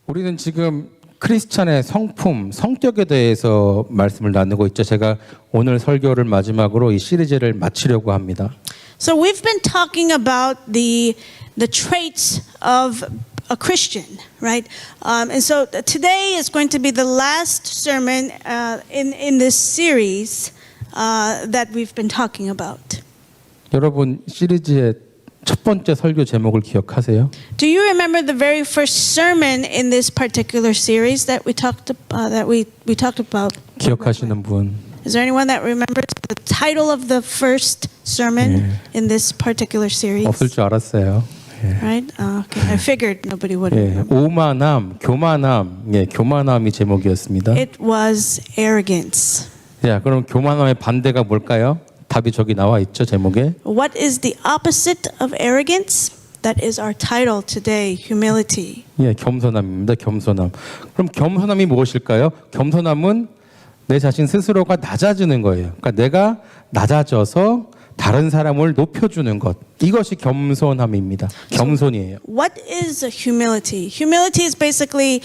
우리는 지금 크리스찬의 성품, 성격에 대해서 말씀을 나누고 있죠. 제가 오늘 설교를 마지막으로 이 시리즈를 마치려고 합니다. So we've been talking about the traits of a Christian, right? And so today is going to be the last sermon in this series that we've been talking about. 여러분 시리즈의 첫 번째 설교 제목을 기억하세요? Do you remember the very first sermon in this particular series that we talked about? 기억하시는 분? Is there anyone that remembers the title of the first sermon in this particular series? 없을 줄 알았어요. Right? Okay. I figured nobody would remember. 오만함, 교만함, 교만함이 제목이었습니다. It was arrogance. 자, 그럼 교만함의 반대가 뭘까요? 답이 저기 나와 있죠, 제목에. What is the opposite of arrogance? That is our title today, humility. 겸손함입니다. 겸손함. 그럼 겸손함이 무엇일까요? 겸손함은 내 자신 스스로가 낮아지는 거예요. 그러니까 내가 낮아져서 다른 사람을 높여주는 것. 이것이 겸손함입니다. 겸손이에요. What is humility? Humility is basically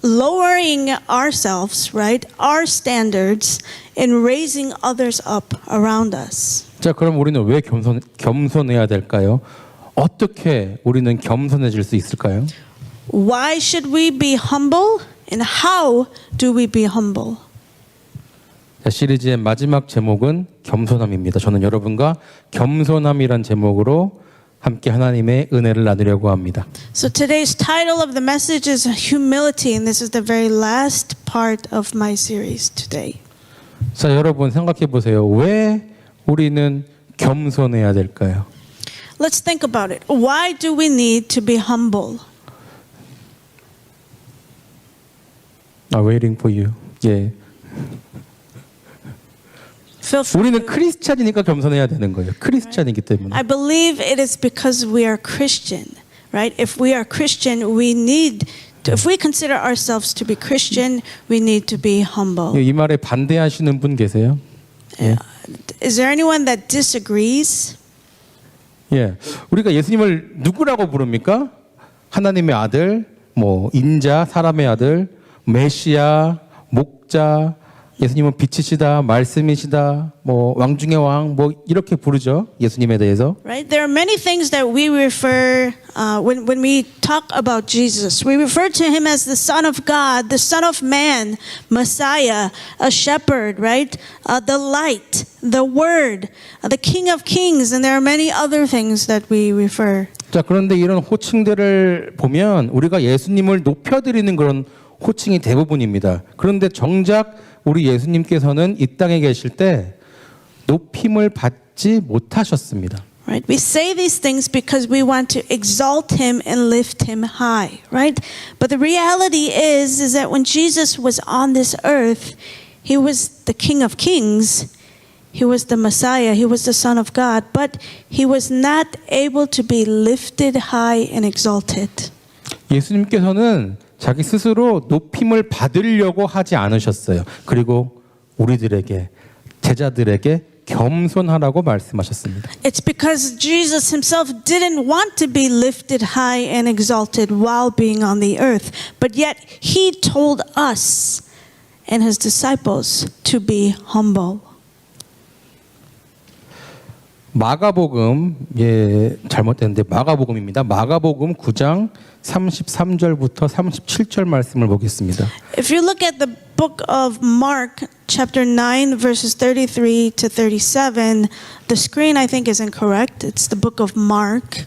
lowering ourselves, right? Our standards and raising others up around us. 자, 그럼 우리는 왜 겸손해야 될까요? 어떻게 우리는 겸손해질 수 있을까요? Why should we be humble and how do we be humble? 자, 시리즈의 마지막 제목은 겸손함입니다. 저는 여러분과 겸손함이란 제목으로 함께 하나님의 은혜를 나누려고 합니다. So today's title of the message is humility, and this is the very last part of my series today. 자, 여러분 생각해 보세요. 왜 우리는 겸손해야 될까요? Let's think about it. Why do we need to be humble? I'm waiting for you. Feel free. 우리는 크리스찬이니까 겸손해야 되는 거예요. 크리스찬이기 때문에. I believe it is because we are Christian, right? If we are Christian, if we consider ourselves to be Christian, we need to be humble. 이 말에 반대하시는 분 계세요? Is there anyone that disagrees? 우리가 예수님을 누구라고 부릅니까? 하나님의 아들, 인자, 사람의 아들, 메시아, 목자, 예수님은 빛이시다, 말씀이시다, 왕 중의 왕, 이렇게 부르죠. 예수님에 대해서. Right? There are many things that we refer when we talk about Jesus. We refer to him as the Son of God, the Son of Man, Messiah, a shepherd, right? The light, the Word, the King of Kings, and there are many other things that we refer. 자, 그런데 이런 호칭들을 보면 우리가 예수님을 높여드리는 그런 호칭이 대부분입니다. 그런데 정작 우리 예수님께서는 이 땅에 계실 때 높임을 받지 못하셨습니다. Right? We say these things because we want to exalt him and lift him high, right? But the reality is that when Jesus was on this earth, he was the King of Kings, he was the Messiah, he was the Son of God, but he was not able to be lifted high and exalted. 예수님께서는 자기 스스로 높임을 받으려고 하지 않으셨어요. 그리고 우리들에게, 제자들에게 겸손하라고 말씀하셨습니다. It's because Jesus himself didn't want to be lifted high and exalted while being on the earth, but yet he told us and his disciples to be humble. 마가복음, 잘못됐는데 마가복음입니다. 마가복음 9장 33절부터 37절 말씀을 보겠습니다. If you look at the book of Mark, chapter 9, verses 33 to 37, the screen I think is incorrect. It's the book of Mark.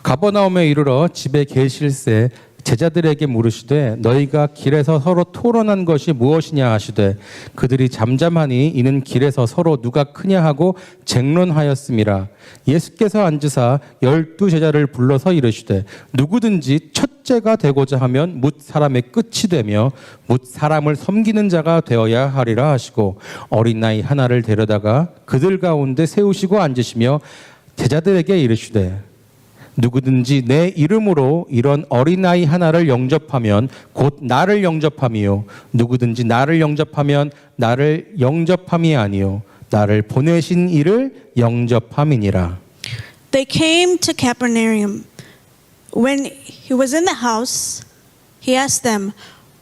가버나움에 이르러 집에 계실새 제자들에게 물으시되 너희가 길에서 서로 토론한 것이 무엇이냐 하시되 그들이 잠잠하니 이는 길에서 서로 누가 크냐 하고 쟁론하였음이라. 예수께서 앉으사 12 제자를 불러서 이르시되 누구든지 첫째가 되고자 하면 뭇 사람의 끝이 되며 뭇 사람을 섬기는 자가 되어야 하리라 하시고 어린 나이 하나를 데려다가 그들 가운데 세우시고 앉으시며 제자들에게 이르시되 누구든지 내 이름으로 이런 어린아이 하나를 영접하면 곧 나를 영접함이요 누구든지 나를 영접하면 나를 영접함이 아니요 나를 보내신 이를 영접함이니라. They came to Capernaum. When he was in the house, he asked them,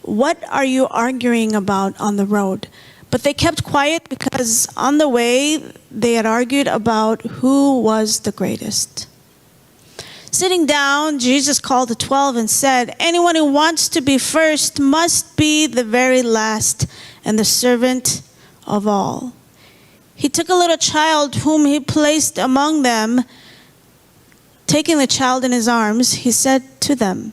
"What are you arguing about on the road?" But they kept quiet because on the way they had argued about who was the greatest. Sitting down, Jesus called the 12 and said, "Anyone who wants to be first must be the very last and the servant of all." He took a little child whom he placed among them. Taking the child in his arms, he said to them,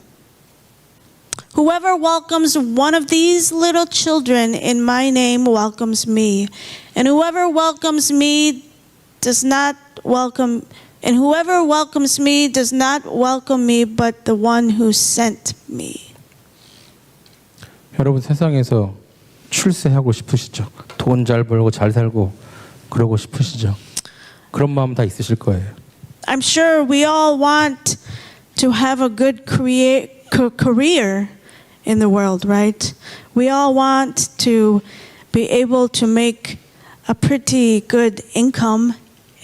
"Whoever welcomes one of these little children in my name welcomes me. And whoever welcomes me does not welcome me, but the one who sent me." 여러분 세상에서 출세하고 싶으시죠? 돈 잘 벌고 잘 살고 그러고 싶으시죠? 그런 마음 다 있으실 거예요. I'm sure we all want to have a good career in the world, right? We all want to be able to make a pretty good income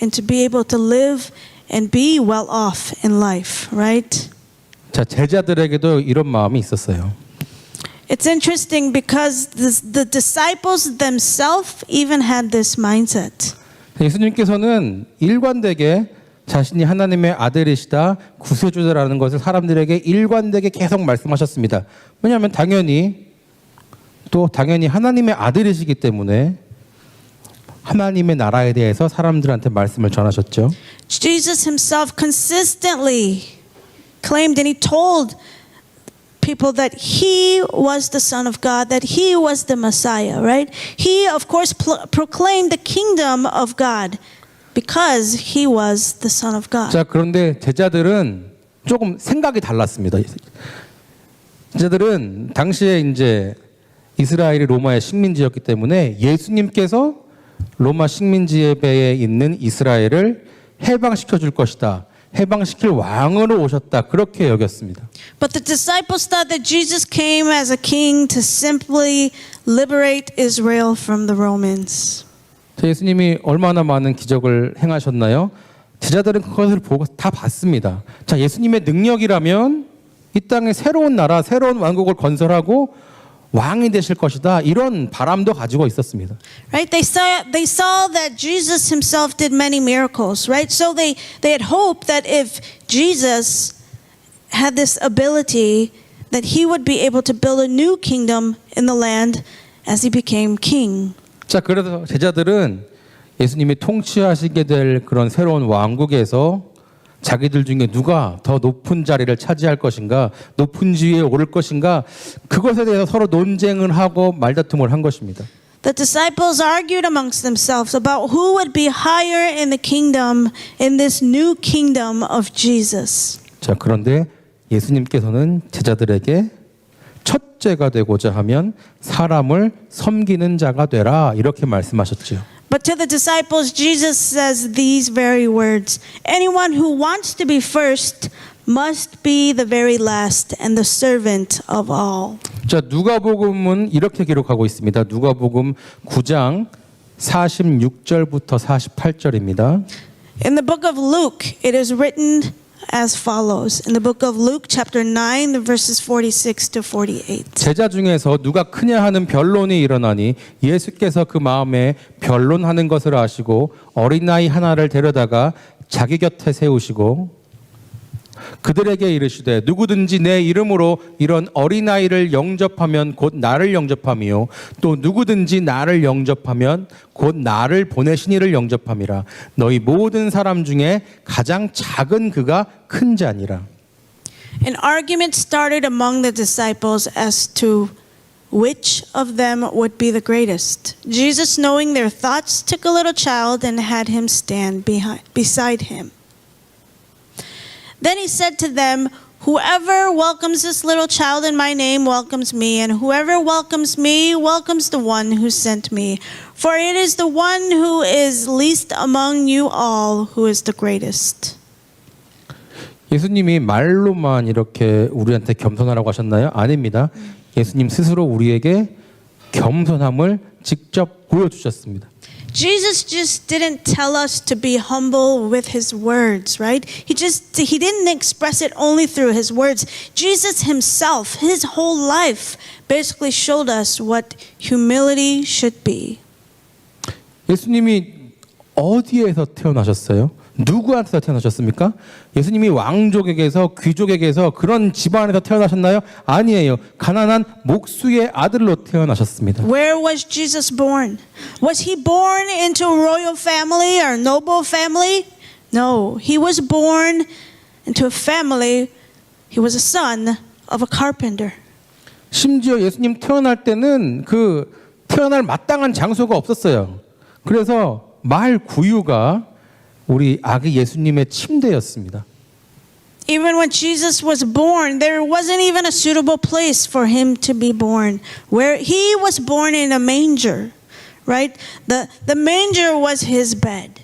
and to be able to live and be well off in life, right? 자, 제자들에게도 이런 마음이 있었어요. It's interesting because the disciples themselves even had this mindset. 예수님께서는 일관되게 자신이 하나님의 아들이시다, 구세주다라는 것을 사람들에게 일관되게 계속 말씀하셨습니다. 왜냐하면 당연히 하나님의 아들이시기 때문에 하나님의 나라에 대해서 사람들한테 말씀을 전하셨죠. Jesus himself consistently claimed and he told people that he was the Son of God, that he was the Messiah, right? He, of course, proclaimed the kingdom of God because he was the Son of God. 자, 그런데 제자들은 조금 생각이 달랐습니다. 제자들은 당시에 이제 이스라엘이 로마의 식민지였기 때문에 예수님께서 로마 식민지에 있는 이스라엘을 해방시켜 줄 것이다. 해방시킬 왕으로 오셨다. 그렇게 여겼습니다. But the disciples thought that Jesus came as a king to simply liberate Israel from the Romans. 자, 예수님이 얼마나 많은 기적을 행하셨나요? 제자들은 그것을 보고 다 봤습니다. 자, 예수님의 능력이라면 이 땅에 새로운 나라, 새로운 왕국을 건설하고 왕이 되실 것이다. 이런 바람도 가지고 있었습니다. Right? They saw that Jesus himself did many miracles, right? So they had hope that if Jesus had this ability that he would be able to build a new kingdom in the land as he became king. 자, 그래서 제자들은 예수님이 통치하시게 될 그런 새로운 왕국에서 자기들 중에 누가 더 높은 자리를 차지할 것인가, 높은 지위에 오를 것인가, 그것에 대해서 서로 논쟁을 하고 말다툼을 한 것입니다. The disciples argued amongst themselves about who would be higher in the kingdom, in this new kingdom of Jesus. 자, 그런데 예수님께서는 제자들에게 첫째가 되고자 하면 사람을 섬기는 자가 되라, 이렇게 말씀하셨죠. But to the disciples, Jesus says these very words: "Anyone who wants to be first must be the very last and the servant of all." 자, 누가복음은 이렇게 기록하고 있습니다. 누가복음 9장 46절부터 48절입니다. In the book of Luke, it is written as follows. In the book of Luke, chapter 9, the verses 46 to 48. 제자 중에서 누가 크냐 하는 변론이 일어나니 예수께서 그 마음에 변론하는 것을 아시고 어린아이 하나를 데려다가 자기 곁에 세우시고 그들에게 이르시되 누구든지 내 이름으로 이런 어린아이를 영접하면 곧 나를 영접함이요 또 누구든지 나를 영접하면 곧 나를 보내신 이를 영접함이라. 너희 모든 사람 중에 가장 작은 그가 큰 자니라. An argument started among the disciples as to which of them would be the greatest. Jesus, knowing their thoughts, took a little child and had him stand beside him. Then he said to them, "Whoever welcomes this little child in my name welcomes me, and whoever welcomes me welcomes the one who sent me. For it is the one who is least among you all who is the greatest." 예수님이 말로만 이렇게 우리한테 겸손하라고 하셨나요? 아닙니다. 예수님 스스로 우리에게 겸손함을 직접 보여주셨습니다. Jesus just didn't tell us to be humble with his words, right? He didn't express it only through his words. Jesus himself, his whole life basically showed us what humility should be. 예수님이 어디에서 태어나셨어요? 누구한테서 태어나셨습니까? 예수님이 왕족에게서 귀족에게서 그런 집안에서 태어나셨나요? 아니에요. 가난한 목수의 아들로 태어나셨습니다. Where was Jesus born? Was he born into a royal family or noble family? No, he was born into a family. He was a son of a carpenter. 심지어 예수님 태어날 때는 그 태어날 마땅한 장소가 없었어요. 그래서 말 구유가 우리 아기 예수님의 침대였습니다. Even when Jesus was born, there wasn't even a suitable place for him to be born. Where he was born in a manger, right? The manger was his bed.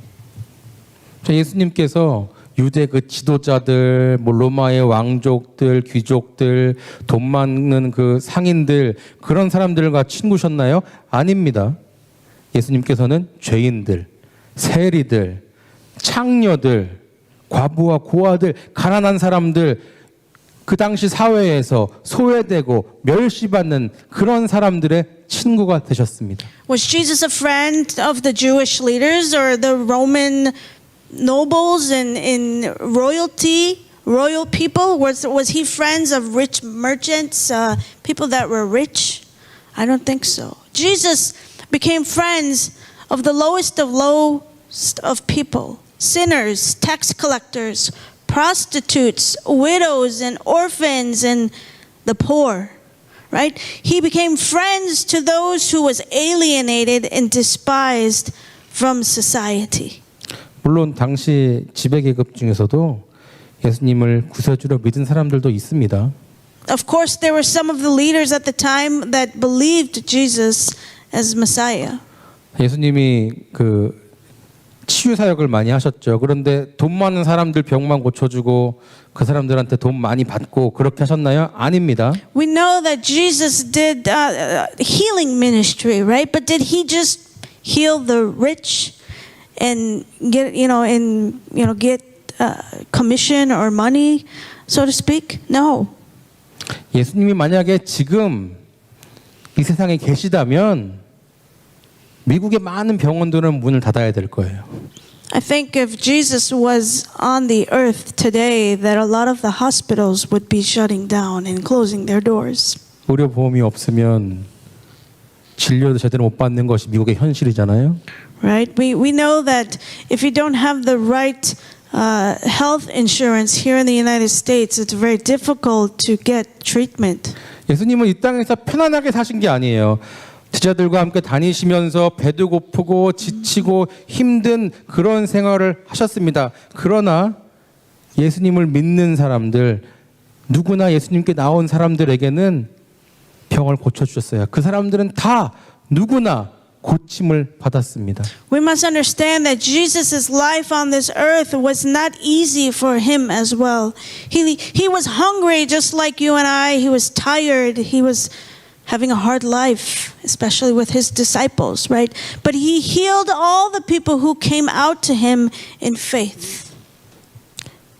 예수님께서 유대 그 지도자들, 뭐 로마의 왕족들, 귀족들, 돈 많은 그 상인들 그런 사람들과 친구셨나요? 아닙니다. 예수님께서는 죄인들, 세리들, 창녀들, 과부와 고아들, 가난한 사람들, 그 당시 사회에서 소외되고 멸시받는 그런 사람들의 친구가 되셨습니다. Was Jesus a friend of the Jewish leaders or the Roman nobles in royalty, royal people? Was he friends of rich merchants, people that were rich? I don't think so. Jesus became friends of the lowest of of people. Sinners, tax collectors, prostitutes, widows and orphans and the poor, right? He became friends to those who was alienated and despised from society. 물론 당시 지배계급 중에서도 예수님을 구세주로 믿은 사람들도 있습니다. Of course, there were some of the leaders at the time that believed Jesus as Messiah. 예수님이 그 치유 사역을 많이 하셨죠. 그런데 돈 많은 사람들 병만 고쳐주고 그 사람들한테 돈 많이 받고 그렇게 하셨나요? 아닙니다. We know that Jesus did healing ministry, right? But did he just heal the rich and get commission or money, so to speak? No. 예수님이 만약에 지금 이 세상에 계시다면 미국의 많은 병원들은 문을 닫아야 될 거예요. I think if Jesus was on the earth today, that a lot of the hospitals would be shutting down and closing their doors. 의료보험이 없으면 진료도 제대로 못 받는 것이 미국의 현실이잖아요. Right? We know that if you don't have the right health insurance here in the United States, it's very difficult to get treatment. 예수님은 이 땅에서 편안하게 사신 게 아니에요. 제자들과 함께 다니시면서 배도 고프고 지치고 힘든 그런 생활을 하셨습니다. 그러나 예수님을 믿는 사람들, 누구나 예수님께 나온 사람들에게는 병을 고쳐주셨어요. 그 사람들은 다 누구나 고침을 받았습니다. We must understand that Jesus' life on this earth was not easy for him as well. He was hungry just like you and I. He was tired. He was having a hard life, especially with his disciples, right? But he healed all the people who came out to him in faith.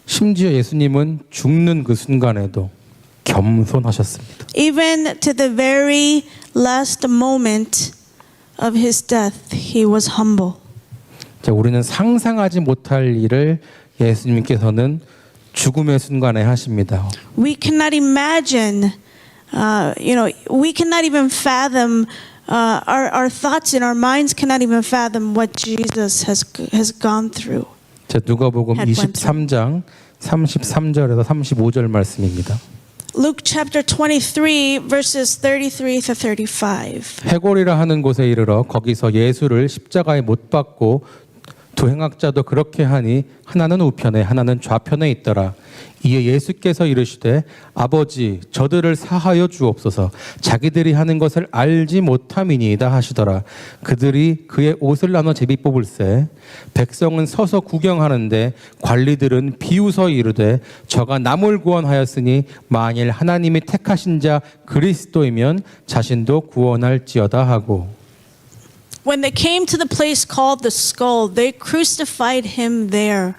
심지어 예수님은 죽는 그 순간에도 겸손하셨습니다. Even to the very last moment of his death, he was humble. 자, 우리는 상상하지 못할 일을 예수님께서는 죽음의 순간에 하십니다. We cannot imagine, we cannot even fathom, our thoughts in our minds cannot even fathom what Jesus has gone through. 자, 누가복음 Had went 23장 33절에서 35절 말씀입니다. Luke chapter 23 verses 33 to 35. 해골이라 하는 곳에 이르러 거기서 예수를 십자가에 못 박고 두 행악자도 그렇게 하니 하나는 우편에 하나는 좌편에 있더라. 이에 예수께서 이르시되 아버지 저들을 사하여 주옵소서 자기들이 하는 것을 알지 못함이니이다 하시더라. 그들이 그의 옷을 나눠 제비 뽑을새 백성은 서서 구경하는데 관리들은 비웃어 이르되 저가 남을 구원하였으니 만일 하나님이 택하신 자 그리스도이면 자신도 구원할지어다 하고. When they came to the place called the Skull, they crucified him there,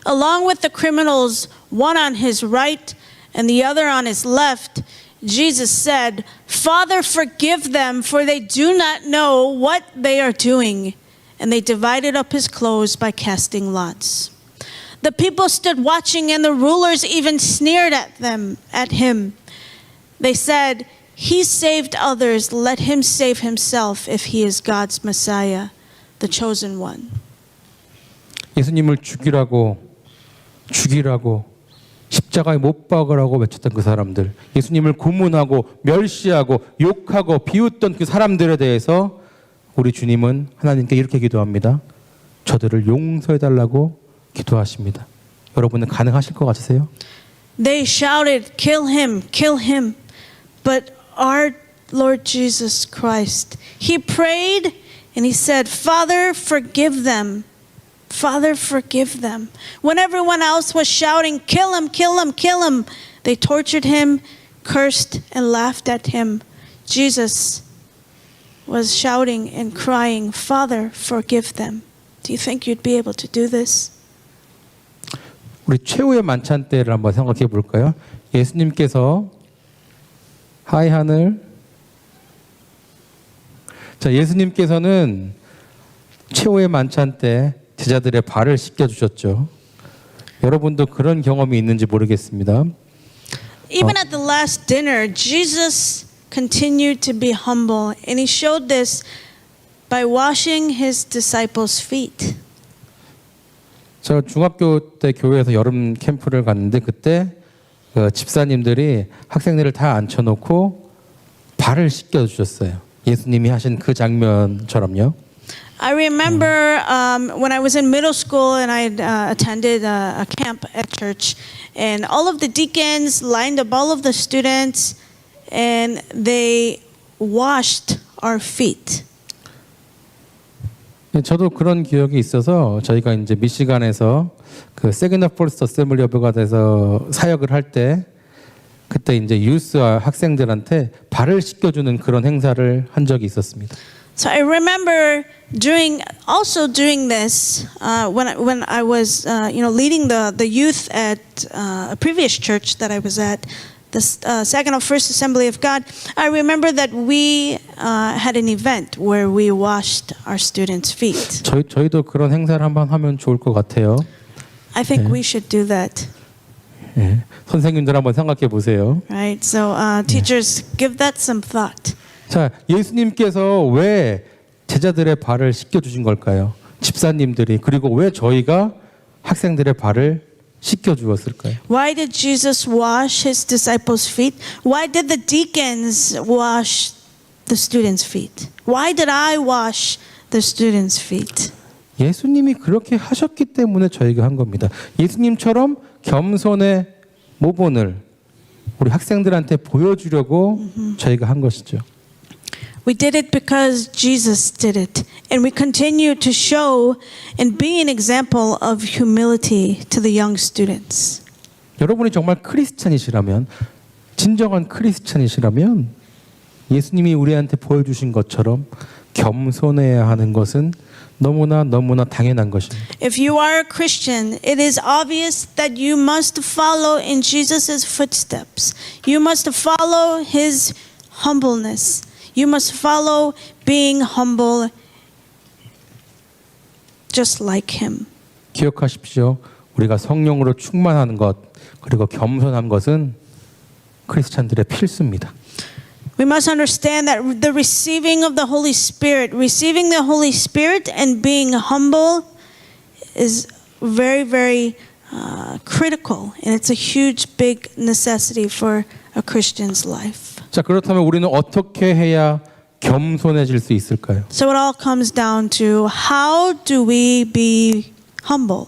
along with the criminals, one on his right and the other on his left. Jesus said, "Father, forgive them, for they do not know what they are doing." And they divided up his clothes by casting lots. The people stood watching, and the rulers even sneered at him. They said, "He saved others, let him save himself if he is God's Messiah, the chosen one." 예수님을 죽이라고 십자가에 못 박으라고 외쳤던 그 사람들, 예수님을 고문하고 멸시하고 욕하고 비웃던 그 사람들에 대해서 우리 주님은 하나님께 이렇게 기도합니다. 저들을 용서해달라고 기도하십니다. 여러분은 가능하실 것 같으세요? They shouted, kill him. But our Lord Jesus Christ, he prayed and he said, "Father, forgive them. Father, forgive them." When everyone else was shouting, "Kill him, kill him, kill him," they tortured him, cursed, and laughed at him. Jesus was shouting and crying, "Father, forgive them." Do you think you'd be able to do this? 우리 최후의 만찬 때를 한번 생각해 볼까요? 예수님께서 하이 하늘. 자, 예수님께서는 최후의 만찬 때 제자들의 발을 씻겨 주셨죠. 여러분도 그런 경험이 있는지 모르겠습니다. Even at the last dinner, Jesus continued to be humble, and he showed this by washing his disciples' feet. 저 중학교 때 교회에서 여름 캠프를 갔는데 그때 그 집사님들이 학생들을 다 앉혀놓고 발을 씻겨 주셨어요. 예수님이 하신 그 장면처럼요. I remember when I was in middle school and I attended a camp at church, and all of the deacons lined up all of the students, and they washed our feet. 저도 그런 기억이 있어서 저희가 이제 미시간에서 그 세그너 폴스트 어셈블리 오브 갓에서 사역을 할 때 그때 이제 유스와 학생들한테 발을 씻겨주는 그런 행사를 한 적이 있었습니다. So I remember doing this when I was leading the youth at a previous church that I was at, the Saginaw First Assembly of God. I remember that we had an event where we washed our students' feet. 저희도 그런 행사를 한번 하면 좋을 것 같아요. I think we should do that. 예, 선생님들 한번 생각해 보세요. Right. So teachers, give that some thought. 자, 예수님께서 왜 제자들의 발을 씻겨 주신 걸까요? 집사님들이, 그리고 왜 저희가 학생들의 발을 씻겨 주었을까요? Why did Jesus wash his disciples' feet? Why did the deacons wash the students' feet? Why did I wash the students' feet? 예수님이 그렇게 하셨기 때문에 저희가 한 겁니다. 예수님처럼 겸손의 모본을 우리 학생들한테 보여주려고 저희가 한 것이죠. We did it because Jesus did it, and we continue to show and be an example of humility to the young students. 여러분이 정말 크리스찬이시라면, 진정한 크리스찬이시라면 예수님이 우리한테 보여주신 것처럼 겸손해야 하는 것은 너무나 당연한 것입니다. If you are a Christian, it is obvious that you must follow in Jesus' footsteps. You must follow his humbleness. You must follow being humble just like him. 기억하십시오. 우리가 성령으로 충만하는 것, 그리고 겸손한 것은 크리스찬들의 필수입니다. We must understand that the receiving the Holy Spirit and being humble is very, very critical, and it's a huge, big necessity for a Christian's life. 자, 그렇다면 우리는 어떻게 해야 겸손해질 수 있을까요? So it all comes down to how do we be humble?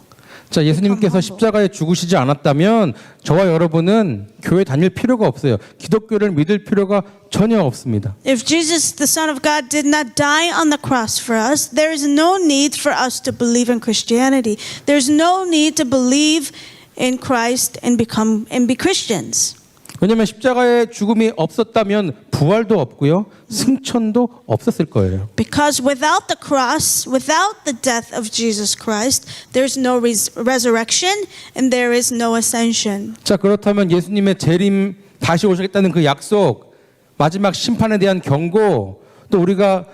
자, 예수님께서 십자가에 죽으시지 않았다면 저와 여러분은 교회 다닐 필요가 없어요. 기독교를 믿을 필요가 전혀 없습니다. If Jesus, the Son of God, did not die on the cross for us, there is no need for us to believe in Christianity. There's no need to believe in Christ and be Christians. 왜냐하면 십자가의 죽음이 없었다면 부활도 없고요. 승천도 없었을 거예요. Because without the cross, without the death of Jesus Christ, there's no resurrection and there is no ascension. 자, 그렇다면 예수님의 재림 다시 오시겠다는 그 약속, 마지막 심판에 대한 경고, 또 우리가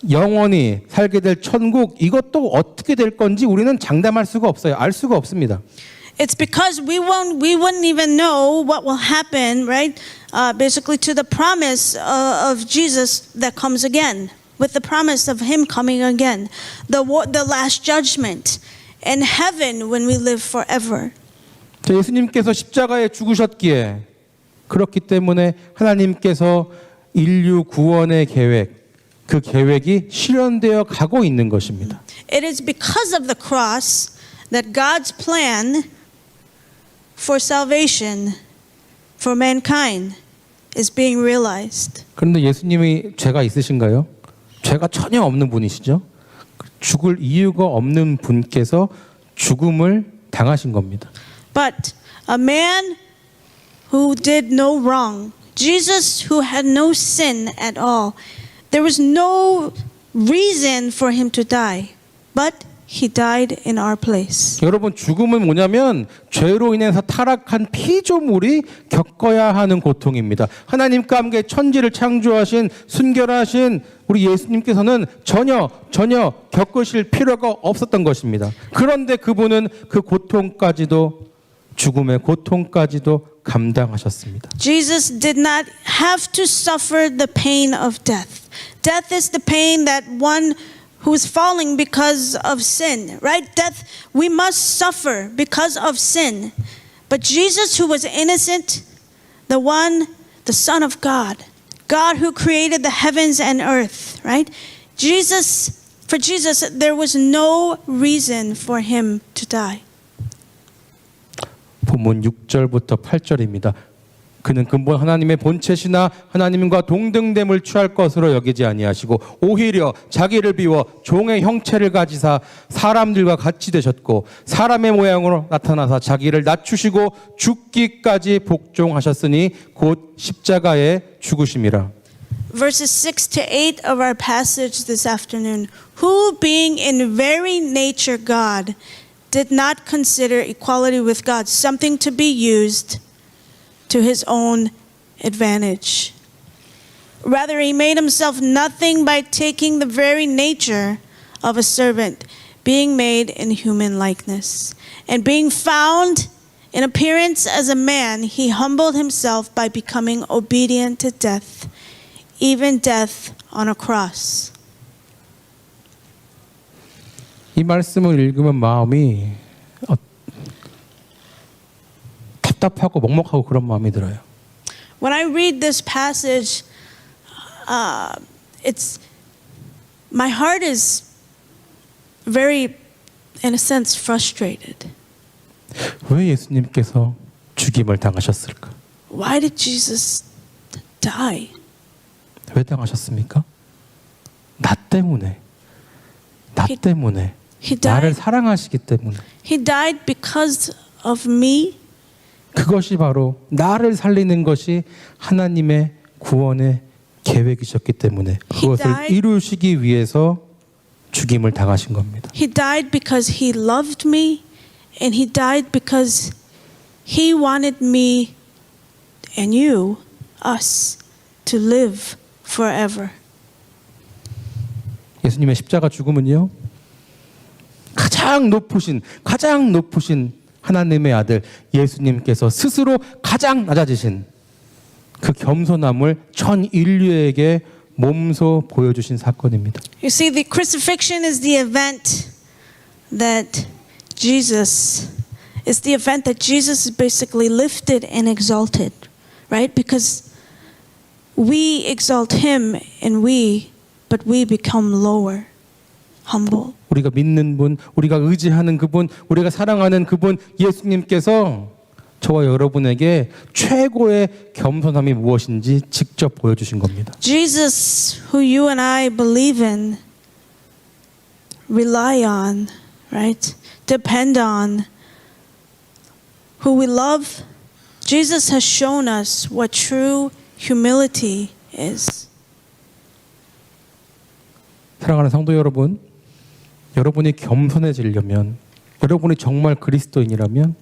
영원히 살게 될 천국, 이것도 어떻게 될 건지 우리는 장담할 수가 없어요. 알 수가 없습니다. It's because we wouldn't even know what will happen, right? Basically to the promise of Jesus that comes again, with the promise of Him coming again, the last judgment, and heaven when we live forever. 자, 예수님께서 십자가에 죽으셨기에 그렇기 때문에 하나님께서 인류 구원의 계획, 그 계획이 실현되어 가고 있는 것입니다. It is because of the cross that God's plan for salvation for mankind is being realized. 그런데 예수님이 죄가 있으신가요? 죄가 전혀 없는 분이시죠. 죽을 이유가 없는 분께서 죽음을 당하신 겁니다. But a man who did no wrong, Jesus who had no sin at all, there was no reason for him to die, but he died in our place. 여러분, 죽음은 뭐냐면 죄로 인해서 타락한 피조물이 겪어야 하는 고통입니다. 하나님과 함께 천지를 창조하신 순결하신 우리 예수님께서는 전혀 겪으실 필요가 없었던 것입니다. 그런데 그분은 그 고통까지도, 죽음의 고통까지도 감당하셨습니다. Jesus did not have to suffer the pain of death. Death is the pain that one who is falling because of sin, right? Death we must suffer because of sin. But Jesus, who was innocent, the Son of God, God who created the heavens and earth, right? For Jesus, there was no reason for him to die. 본문 6절부터 8절입니다. 그는 근본 하나님의 본체시나 하나님과 동등됨을 취할 것으로 여기지 아니하시고 오히려 자기를 비워 종의 형체를 가지사 사람들과 같이 되셨고 사람의 모양으로 나타나사 자기를 낮추시고 죽기까지 복종하셨으니 곧 십자가에 죽으심이라. Verses 6 to 8 of our passage this afternoon. Who being in very nature God did not consider equality with God something to be used to his own advantage. Rather, he made himself nothing by taking the very nature of a servant, being made in human likeness. And being found in appearance as a man, he humbled himself by becoming obedient to death, even death on a cross. 이 말씀을 읽으면 마음이 답답하고 먹먹하고 그런 마음이 들어요. When I read this passage, my heart is very, in a sense, frustrated. 왜 예수님께서 죽임을 당하셨을까? Why did Jesus die? 왜 당하셨습니까? 나 때문에. 나 때문에. He 나를 died. 사랑하시기 때문에. He died because of me. 그것이 바로 나를 살리는 것이 하나님의 구원의 계획이셨기 때문에 그것을 died. 이루시기 위해서 죽임을 당하신 겁니다. He died because he loved me, and he died because he wanted me and you, us, to live forever. 예수님의 십자가 죽음은요, 가장 높으신 하나님의 아들 예수님께서 스스로 가장 낮아지신 그 겸손함을 전 인류에게 몸소 보여주신 사건입니다. You see, the crucifixion is the event that Jesus is basically lifted and exalted, right? Because we exalt him but we become lower, humble. 우리가 믿는 분, 우리가 의지하는 그분, 우리가 사랑하는 그분 예수님께서 저와 여러분에게 최고의 겸손함이 무엇인지 직접 보여주신 겁니다. Jesus, who you and I believe in, rely on, right? Depend on, who we love, Jesus has shown us what true humility is. 사랑하는 성도 여러분, 여러분이 겸손해지려면, 여러분이 정말 그리스도인이라면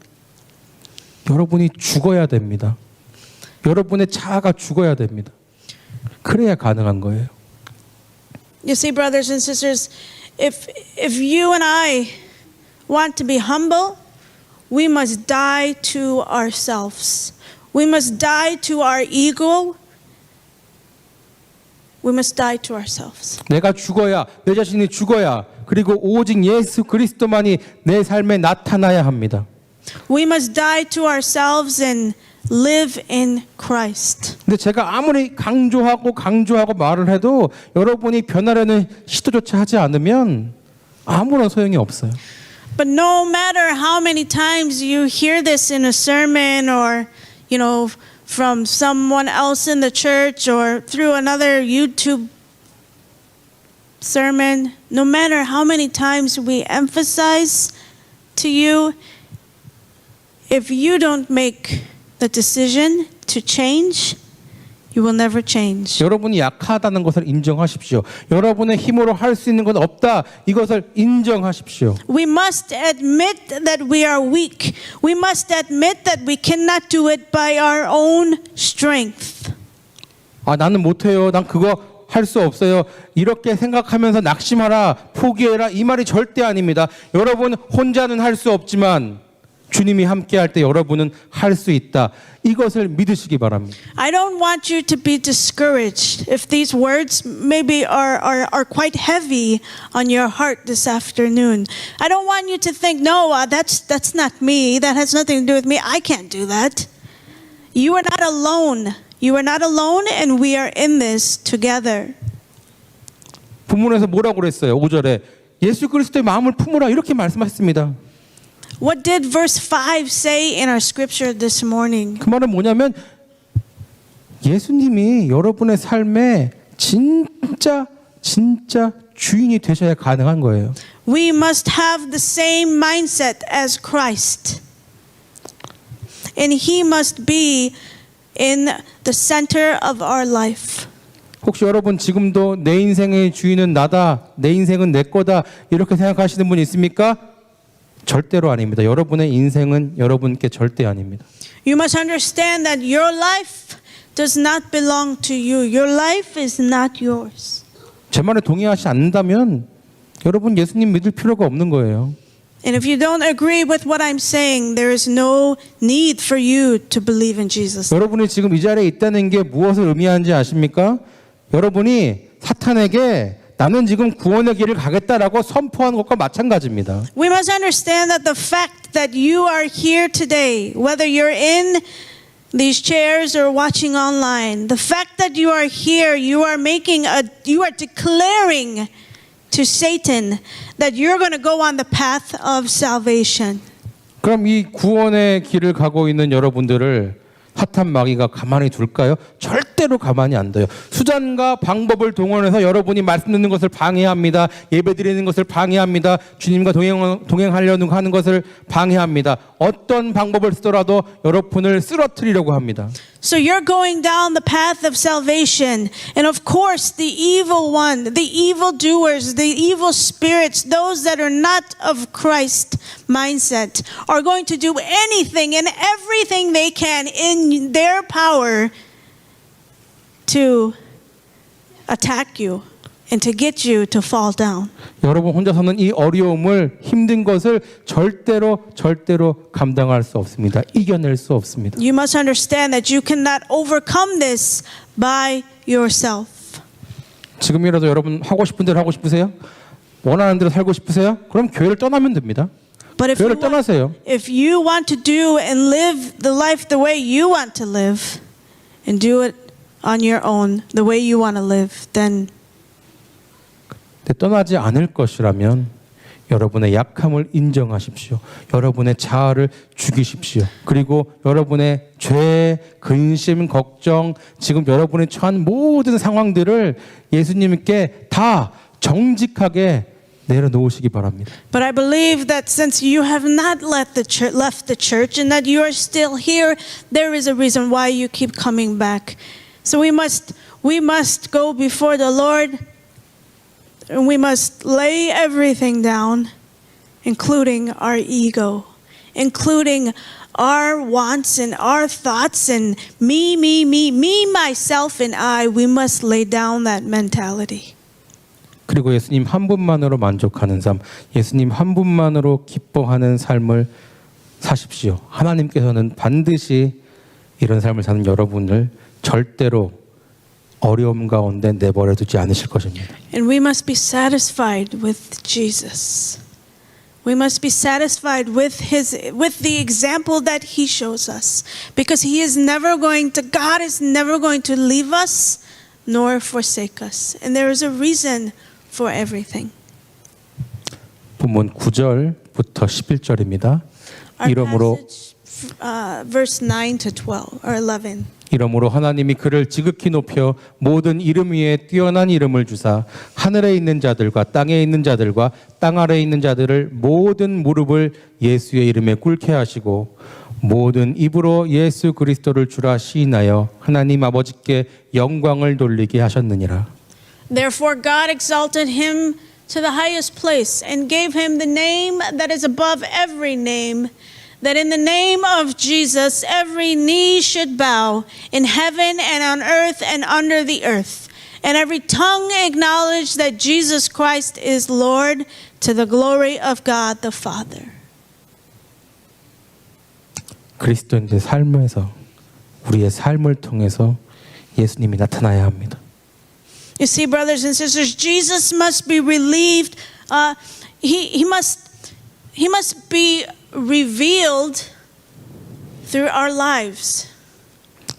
여러분이 죽어야 됩니다. 여러분의 자아가 죽어야 됩니다. 그래야 가능한 거예요. You see, brothers and sisters, if you and I want to be humble, we must die to ourselves. We must die to our ego. We must die to ourselves. 내가 죽어야, 내 자신이 죽어야, 그리고 오직 예수 그리스도만이 내 삶에 나타나야 합니다. We must die to ourselves and live in Christ. 근데 제가 아무리 강조하고 말을 해도 여러분이 변하려는 시도조차 하지 않으면 아무런 소용이 없어요. But no matter how many times you hear this in a sermon or, from someone else in the church or through another YouTube sermon, no matter how many times we emphasize to you, if you don't make the decision to change, you will never change. 여러분이 약하다는 것을 인정하십시오. 여러분의 힘으로 할 수 있는 건 없다. 이것을 인정하십시오. We must admit that we are weak. We must admit that we cannot do it by our own strength. 아, 나는 못해요. 난 그거 할 수 없어요. 이렇게 생각하면서 낙심하라, 포기해라, 이 말이 절대 아닙니다. 여러분 혼자는 할 수 없지만 주님이 함께 할 때 여러분은 할 수 있다. 이것을 믿으시기 바랍니다. I don't want you to be discouraged if these words maybe are quite heavy on your heart this afternoon. I don't want you to think, no, that's not me. That has nothing to do with me. I can't do that. You are not alone. You are not alone, and we are in this together. 본문에서 뭐라고 그랬어요? 5절에 예수 그리스도의 마음을 품으라 이렇게 말씀하셨습니다. What did verse 5 say in our scripture this morning? 그 말은 뭐냐면 예수님이 여러분의 삶에 진짜 주인이 되셔야 가능한 거예요. We must have the same mindset as Christ. And He must be in the center of our life. 혹시 여러분 지금도 내 인생의 주인은 나다, 내 인생은 내 거다 이렇게 생각하시는 분 있습니까? 절대로 아닙니다. 여러분의 인생은 여러분께 절대 아닙니다. You must understand that your life does not belong to you. Your life is not yours. 제 말에 동의하지 않는다면 여러분 예수님 믿을 필요가 없는 거예요. And if you don't agree with what I'm saying, there is no need for you to believe in Jesus. 여러분이 지금 이 자리에 있다는 게 무엇을 의미하는지 아십니까? 여러분이 사탄에게 나는 지금 구원의 길을 가겠다라고 선포하는 것과 마찬가지입니다. We must understand that the fact that you are here today, whether you're in these chairs or watching online, the fact that you are here, you are declaring to Satan that you're going to go on the path of salvation. 그럼 이 구원의 길을 가고 있는 여러분들을 사탄 마귀가 가만히 둘까요? 절대로 가만히 안 둬요. 수단과 방법을 동원해서 여러분이 말씀 듣는 것을 방해합니다. 예배 드리는 것을 방해합니다. 주님과 동행하려고 하는 것을 방해합니다. 어떤 방법을 쓰더라도 여러분을 쓰러뜨리려고 합니다. So you're going down the path of salvation. And of course, the evil one, the evil doers, the evil spirits, those that are not of Christ mindset are going to do anything and everything they can in their power to attack you and to get you to fall down. 여러분 혼자서는 이 어려움을 힘든 것을 절대로 감당할 수 없습니다. 이겨낼 수 없습니다. You must understand that you cannot overcome this by yourself. 지금이라도 여러분 하고 싶은 대로 하고 싶으세요? 원하는 대로 살고 싶으세요? 그럼 교회를 떠나면 됩니다. But 교회를 떠나세요. if you want to do and live the life the way you want to live and do it on your own, the way you want to live, then 떠나지 않을 것이라면 여러분의 약함을 인정하십시오. 여러분의 자아를 죽이십시오. 그리고 여러분의 죄, 근심, 걱정, 지금 여러분이 처한 모든 상황들을 예수님께 다 정직하게 내려놓으시기 바랍니다. But I believe that since you have not left the church and that you are still here, there is a reason why you keep coming back. So we must we must go before the Lord and we must lay everything down, including our ego, including our wants and our thoughts and me, myself, and I. We must lay down that mentality. 그리고 예수님 한 분만으로 만족하는 삶, 예수님 한 분만으로 기뻐하는 삶을 사십시오. 하나님께서는 반드시 이런 삶을 사는 여러분을 절대로 어려움 가운데 내버려 두지 않으실 것입니다. And we must be satisfied with Jesus. We must be satisfied with the example that he shows us, because God is never going to leave us nor forsake us. And there is a reason for everything. 본문 9절부터 11절입니다. Our 이러므로 passage, verse 9 to 12 or 11. 이러므로 하나님이 그를 지극히 높여 모든 이름 위에 뛰어난 이름을 주사 하늘에 있는 자들과 땅에 있는 자들과 땅 아래에 있는 자들을 모든 무릎을 예수의 이름에 꿇게 하시고 모든 입으로 예수 그리스도를 주라 시인하여 하나님 아버지께 영광을 돌리게 하셨느니라. Therefore God exalted him to the highest place and gave him the name that is above every name, that in the name of Jesus every knee should bow in heaven and on earth and under the earth, and every tongue acknowledge that Jesus Christ is Lord, to the glory of God the Father. 그리스도인의 삶에서 우리의 삶을 통해서 예수님이 나타나야 합니다. You see, brothers and sisters, Jesus must be relieved. He must be revealed through our lives.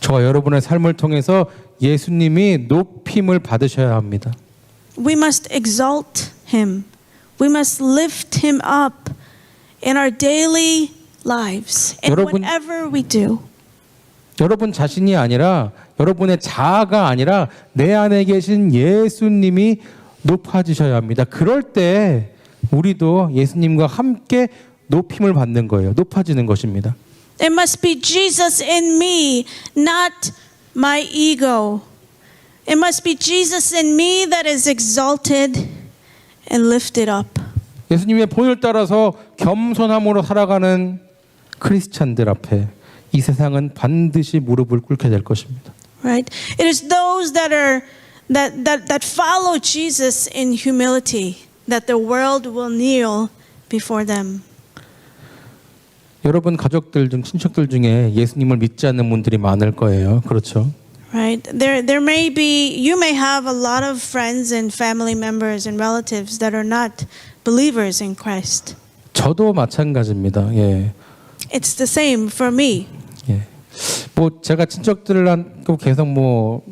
저와 여러분의 삶을 통해서 예수님이 높임을 받으셔야 합니다. We must exalt him. We must lift him up in our daily lives and 여러분- whatever we do. 여러분 자신이 아니라 여러분의 자아가 아니라 내 안에 계신 예수님이 높아지셔야 합니다. 그럴 때 우리도 예수님과 함께 높임을 받는 거예요. 높아지는 것입니다. It must be Jesus in me, not my ego. It must be Jesus in me that is exalted and lifted up. 예수님의 본을 따라서 겸손함으로 살아가는 크리스찬들 앞에 이 세상은 반드시 무릎을 꿇게 될 것입니다. Right? It is those that follow Jesus in humility that the world will kneel before them. 여러분 가족들 중 친척들 중에 예수님을 믿지 않는 분들이 많을 거예요. 그렇죠? Right? You may have a lot of friends and family members and relatives that are not believers in Christ. 저도 마찬가지입니다. 예. It's the same for me. 예. 뭐 제가 친척들하고 계속 뭐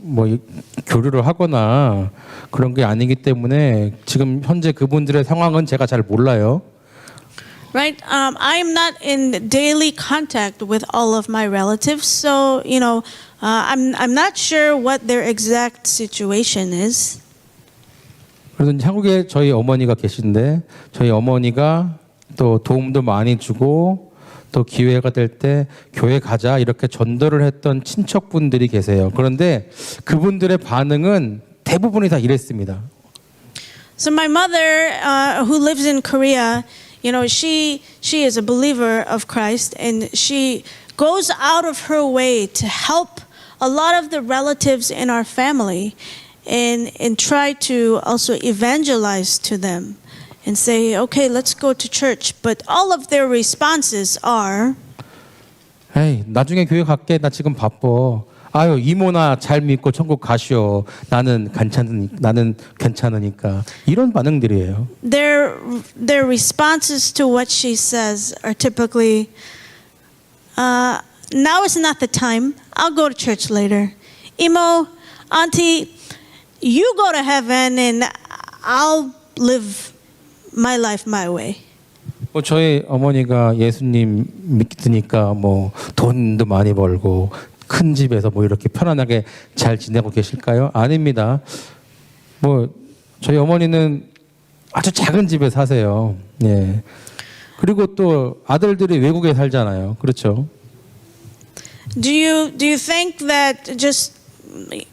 교류를 하거나 그런 게 아니기 때문에 지금 현재 그분들의 상황은 제가 잘 몰라요. Right? I'm not in daily contact with all of my relatives, so I'm not sure what their exact situation is. 그래서 이제 한국에 저희 어머니가 계신데 저희 어머니가 또 도움도 많이 주고 또 기회가 될 때 교회 가자 이렇게 전도를 했던 친척분들이 계세요. 그런데 그분들의 반응은 대부분이 다 이랬습니다. So my mother, who lives in Korea, she is a believer of Christ, and she goes out of her way to help a lot of the relatives in our family, and try to also evangelize to them. And say, okay, let's go to church. But all of their responses are, 에이, 나중에 교회 갈게. 나 지금 바빠. 아유, 이모나 잘 믿고 천국 가시오. 나는 괜찮으니까. 이런 반응들이에요. their responses to what she says are typically, now is not the time. I'll go to church later. Imo, auntie, you go to heaven and I'll live my life my way. 뭐 저희 어머니가 예수님 믿으니까 뭐 돈도 많이 벌고 큰 집에서 뭐 이렇게 편안하게 잘 지내고 계실까요? 아닙니다. 뭐 저희 어머니는 아주 작은 집에 사세요. 예. 그리고 또 아들들이 외국에 살잖아요. 그렇죠? Do you think that just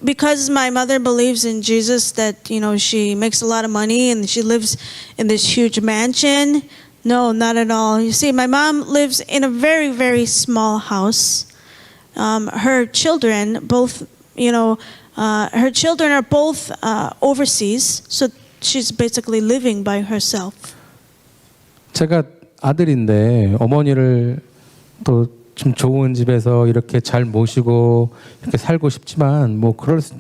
because my mother believes in Jesus, that she makes a lot of money and she lives in this huge mansion. No, not at all. You see, my mom lives in a very, very small house. Her children both, her children are both overseas, so she's basically living by herself. 제가 아들인데 어머니를 또 좀 좋은 집에서 이렇게 잘 모시고 이렇게 살고 싶지만 뭐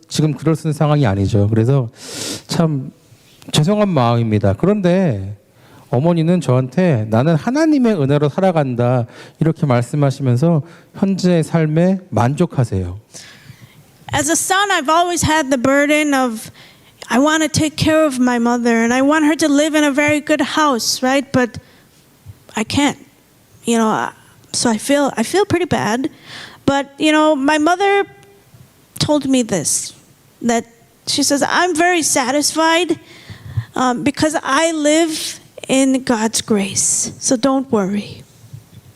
지금 그럴 수 있는 상황이 아니죠. 그래서 참 죄송한 마음입니다. 그런데 어머니는 저한테 나는 하나님의 은혜로 살아간다 이렇게 말씀하시면서 현재의 삶에 만족하세요. As a son, I've always had the burden of I want to take care of my mother and I want her to live in a very good house, right? But I can't. So I feel pretty bad. But my mother told me this, that she says, I'm very satisfied because I live in God's grace. So don't worry.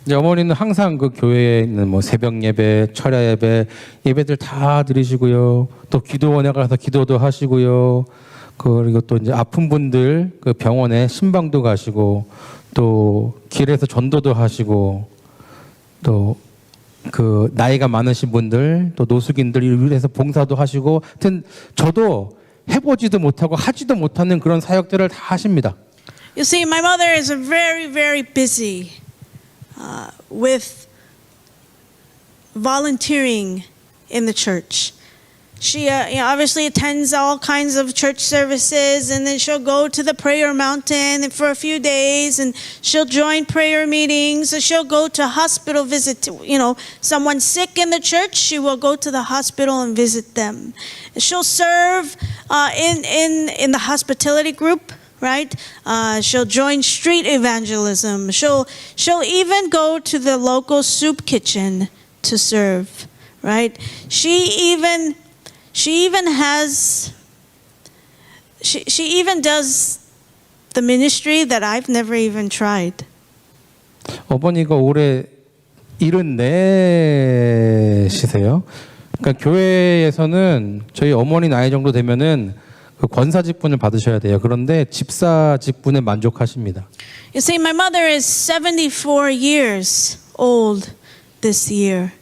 어머니는 항상 그 교회에 있는 뭐 새벽 예배, 철야 예배, 예배들 다 드리시고요. 또 기도원에 가서 기도도 하시고요. 그리고 또 이제 아픈 분들 그 병원에 신방도 가시고 또 길에서 전도도 하시고 또 그 나이가 많으신 분들 또 노숙인들 위해서 봉사도 하시고 하여튼 저도 해보지도 못하고 하지도 못하는 그런 사역들을 다 하십니다. You see, my mother is very, very busy with volunteering in the church. She obviously attends all kinds of church services, and then she'll go to the prayer mountain for a few days, and she'll join prayer meetings. She'll go to hospital visit. Someone sick in the church, she will go to the hospital and visit them. She'll serve in the hospitality group. Right? She'll join street evangelism. She'll even go to the local soup kitchen to serve. Right? She even does the ministry that I've never even tried. 어머니가 올해 74시세요. 그러니까 교회에서는 저희 어머니 나이 정도 되면은 그 권사 직분을 받으셔야 돼요. 그런데 집사 직분에 만족하십니다. You see, my mother is 74 years old this year.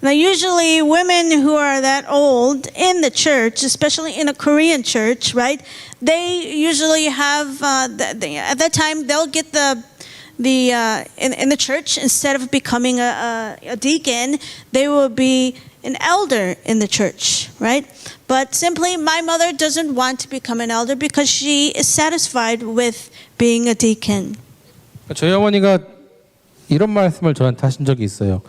Now, usually women who are that old in the church, especially in a Korean church, right? They usually have at that time they'll get in the church, instead of becoming a deacon, they will be an elder in the church, right? But simply, my mother doesn't want to become an elder because she is satisfied with being a deacon. 저희 어머니가 이런 말씀을 저한테 하신 적이 있어요.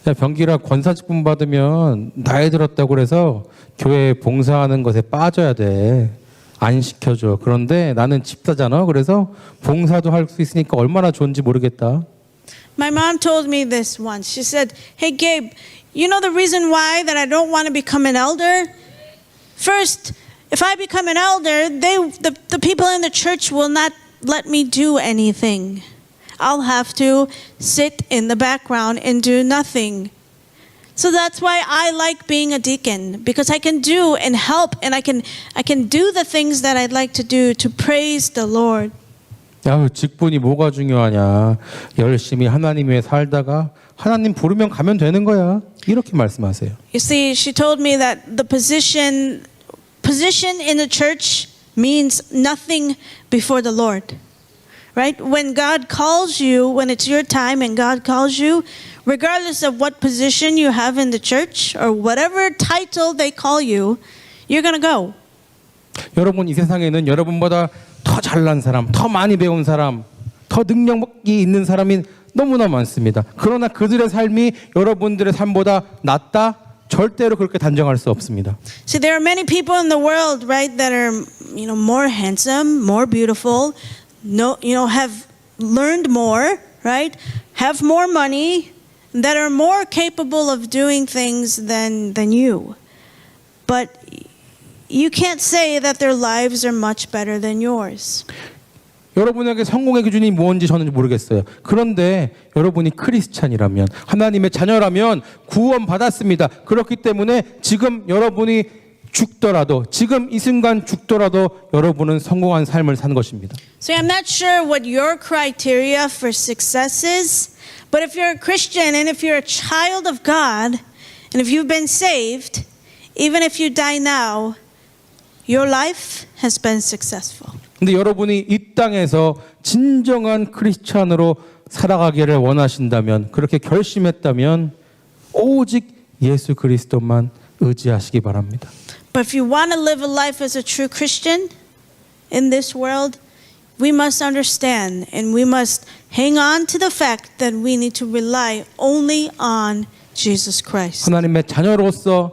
야, 병기라 권사 직분 받으면 나이 들었다고 그래서 교회 봉사하는 것에 빠져야 돼. 안 시켜줘. 그런데 나는 집사잖아. 그래서 봉사도 할 수 있으니까 얼마나 좋은지 모르겠다. My mom told me this once. She said, "Hey Gabe, you know the reason why that I don't want to become an elder? First, if I become an elder, the people in the church will not let me do anything. I'll have to sit in the background and do nothing. So that's why I like being a deacon, because I can do and help, and I can do the things that I'd like to do to praise the Lord." 야, 직분이 뭐가 중요하냐. 열심히 하나님 위해 살다가 하나님 부르면 가면 되는 거야. 이렇게 말씀하세요. You see, she told me that the position in the church means nothing before the Lord. Right? When God calls you, when it's your time and God calls you, regardless of what position you have in the church or whatever title they call you, you're going to go. 여러분, 이 세상에는 여러분보다 더 잘난 사람, 더 많이 배운 사람, 더 능력이 있는 사람이 너무나 많습니다. 그러나 그들의 삶이 여러분들의 삶보다 낫다? 절대로 그렇게 단정할 수 없습니다. See, there are many people in the world, right, that are, more handsome, more beautiful, have learned more, right? Have more money, that are more capable of doing things than you. But you can't say that their lives are much better than yours. 여러분에게 성공의 기준이 뭔지 저는 모르겠어요. 그런데 여러분이 크리스찬이라면, 하나님의 자녀라면 구원 받았습니다. 그렇기 때문에 지금 여러분이 죽더라도, 지금 이 순간 죽더라도 여러분은 성공한 삶을 사는 것입니다. So I'm not sure what your criteria for success is, but if you're a Christian and if you're a child of God, and if you've been saved, even if you die now, your life has been successful. 근데 여러분이 이 땅에서 진정한 크리스찬으로 살아가기를 원하신다면, 그렇게 결심했다면 오직 예수 그리스도만 의지하시기 바랍니다. But if you want to live a life as a true Christian in this world, we must understand and we must hang on to the fact that we need to rely only on Jesus Christ. 하나님의 자녀로서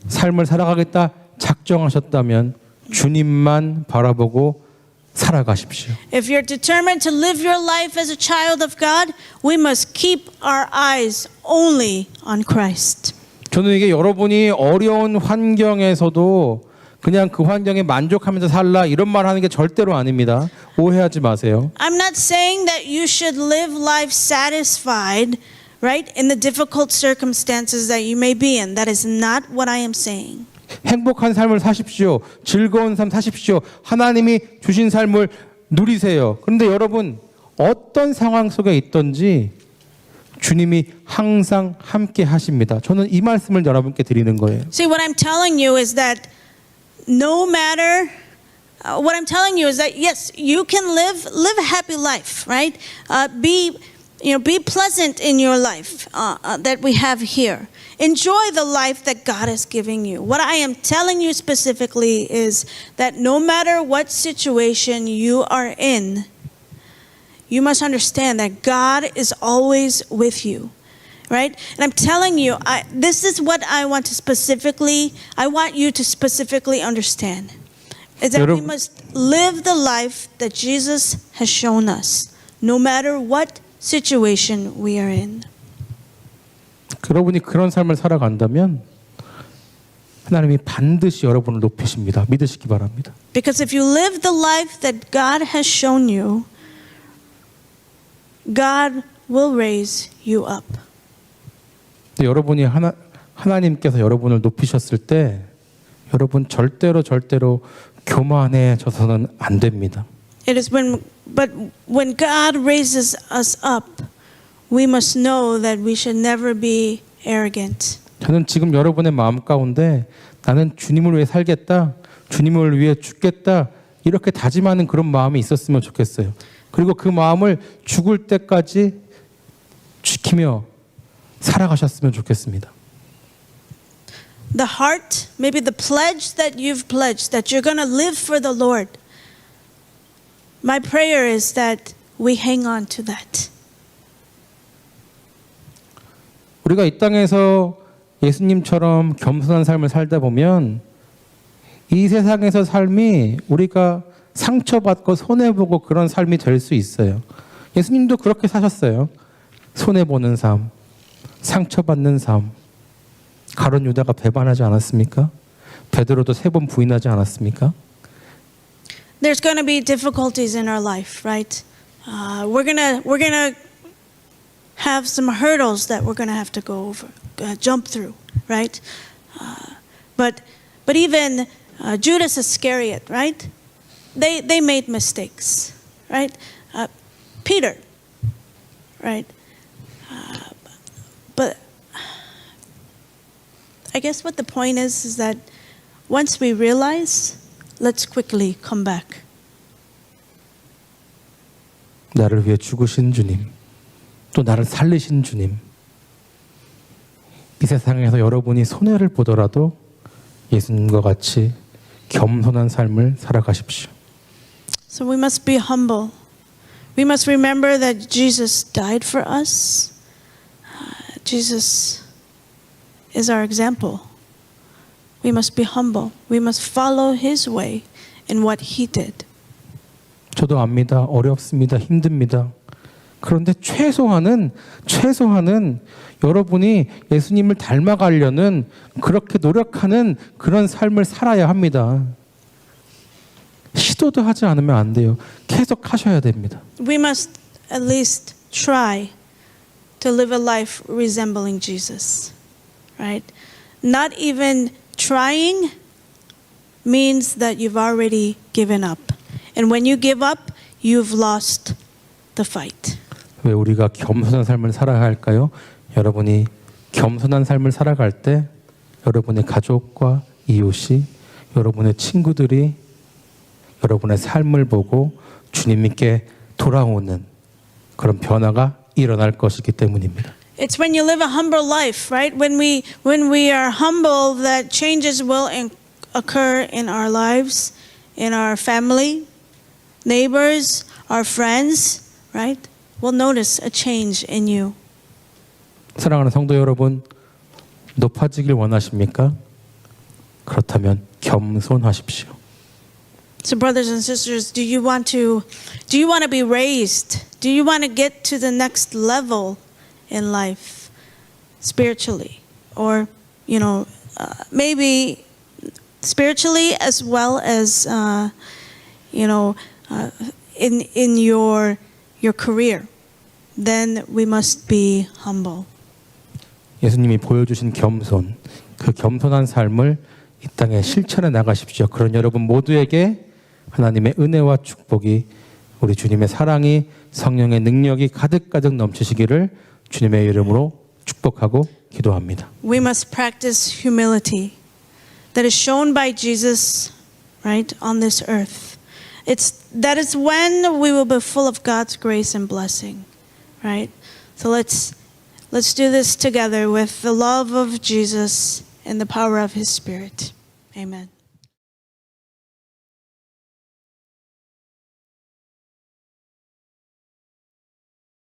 삶을 살아가겠다 작정하셨다면 주님만 바라보고 살아가십시오. If you're determined to live your life as a child of God, we must keep our eyes only on Christ. 저는 이게 여러분이 어려운 환경에서도 그냥 그 환경에 만족하면서 살라 이런 말 하는 게 절대로 아닙니다. 오해하지 마세요. I'm not saying that you should live life satisfied, right, in the difficult circumstances that you may be in. That is not what I am saying. 행복한 삶을 사십시오. 즐거운 삶 사십시오. 하나님이 주신 삶을 누리세요. 그런데 여러분 어떤 상황 속에 있든지 주님이 항상 함께 하십니다. 저는 이 말씀을 여러분께 드리는 거예요. See, what I'm telling you is that no matter what I'm telling you is that yes, you can live a happy life, right? Be pleasant in your life that we have here. Enjoy the life that God is giving you. What I am telling you specifically is that no matter what situation you are in, you must understand that God is always with you, right? And I'm telling you, this is what I want you to specifically understand, is that we must live the life that Jesus has shown us, no matter what situation we are in. 여러분이 그런 삶을 살아간다면 하나님이 반드시 여러분을 높이십니다. 믿으시기 바랍니다. Because if you live the life that God has shown you, God will raise you up. 여러분이 하나님께서 여러분을 높이셨을 때 여러분 절대로 교만해져서는 안 됩니다. It is but when God raises us up, we must know that we should never be arrogant. 저는 지금 여러분의 마음 가운데 나는 주님을 위해 살겠다, 주님을 위해 죽겠다 이렇게 다짐하는 그런 마음이 있었으면 좋겠어요. 그리고 그 마음을 죽을 때까지 지키며 살아가셨으면 좋겠습니다. The heart, maybe the pledge that you've pledged that you're going to live for the Lord. My prayer is that we hang on to that. 우리가 이 땅에서 예수님처럼 겸손한 삶을 살다 보면 이 세상에서 삶이 우리가 상처받고 손해보고 그런 삶이 될 수 있어요. 예수님도 그렇게 사셨어요. 손해보는 삶, 상처받는 삶. 가룟 유다가 배반하지 않았습니까? 베드로도 3번 부인하지 않았습니까? There's going to be difficulties in our life, right? We're gonna have some hurdles that we're going to have to go over, jump through, right? But even Judas Iscariot, right? They made mistakes, right? Peter, right? But I guess what the point is that once we realize, let's quickly come back. 나를 위해 죽으신 주님, 또 나를 살리신 주님. 이 세상에서 여러분이 손해를 보더라도 예수님과 같이 겸손한 삶을 살아가십시오. So we must be humble. We must remember that Jesus died for us. Jesus is our example. We must be humble. We must follow His way in what He did. 저도 압니다. 어렵습니다. 힘듭니다. 그런데 최소한은 여러분이 예수님을 닮아가려는 그렇게 노력하는 그런 삶을 살아야 합니다. 시도도 하지 않으면 안 돼요. 계속 하셔야 됩니다. We must at least try to live a life resembling Jesus, right? Not even trying means that you've already given up. And when you give up, you've lost the fight. 왜 우리가 겸손한 삶을 살아야 할까요? 여러분이 겸손한 삶을 살아갈 때 여러분의 가족과 이웃이, 여러분의 친구들이 여러분의 삶을 보고 주님께 돌아오는 그런 변화가 일어날 것이기 때문입니다. It's when you live a humble life, right? When we are humble, that changes will occur in our lives, in our family, neighbors, our friends, right? We'll notice a change in you. 사랑하는 성도 여러분, 높아지길 원하십니까? 그렇다면 겸손하십시오. So brothers and sisters, do you want to be raised? Do you want to get to the next level in life spiritually, or maybe spiritually as well as in your career? Then we must be humble. 예수님이 보여주신 겸손, 그 겸손한 삶을 이 땅에 실천해 나가십시오. 그런 여러분 모두에게 하나님의 은혜와 축복이, 우리 주님의 사랑이, 성령의 능력이 가득가득 넘치시기를 주님의 이름으로 축복하고 기도합니다. We must practice humility that is shown by Jesus, right, on this earth. That is when we will be full of God's grace and blessing, right? So let's do this together with the love of Jesus and the power of His Spirit. Amen.